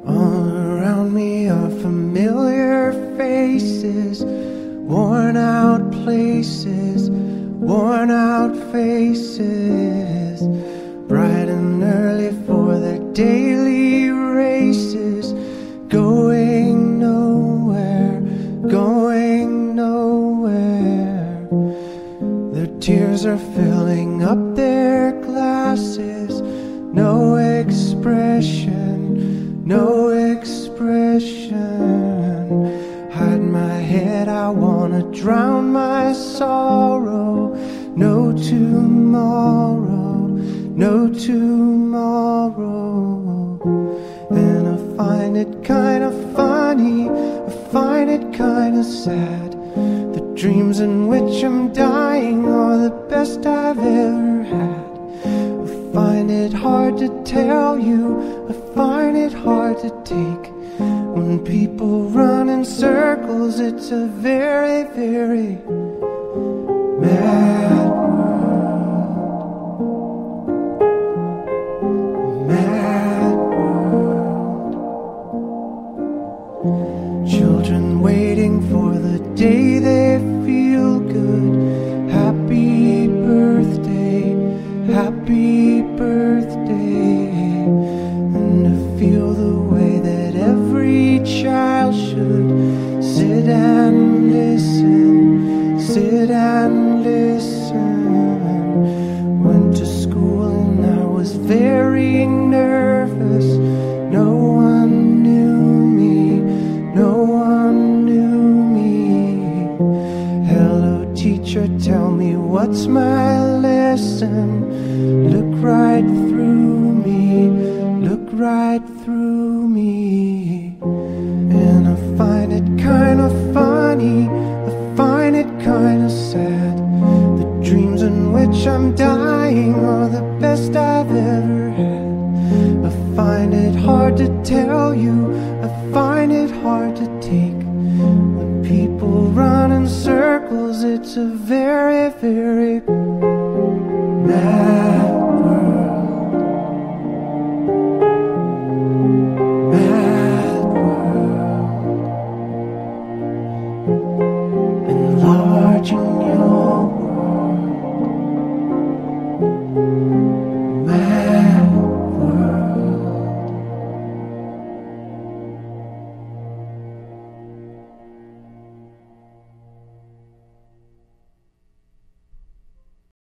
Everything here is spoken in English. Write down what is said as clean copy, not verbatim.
All around me are familiar faces, worn out places, worn out faces, bright and early for their daily races, going nowhere, going nowhere. Their tears are filling up their glasses, no expression, no expression. Hide my head, I wanna drown my sorrow. No tomorrow, no tomorrow. And I find it kinda funny, I find it kinda sad. The dreams in which I'm dying are the best I've ever had. I find it hard to tell you, I find it hard to take. When people run in circles, it's a very, very mad world. Mad world. Children waiting for the day they feel good. Happy birthday, happy birthday. And to feel the way that every child should sit and listen, sit and listen. Went to school and I was very nervous. No one knew me, no one knew me. Hello teacher, tell me what's my lesson. Look right through me, look right through me. And I find it kinda funny, I find it kinda sad. The dreams in which I'm dying are the best I've ever had. I find it hard to tell you, I find it hard to take. When people run in circles, it's a very, very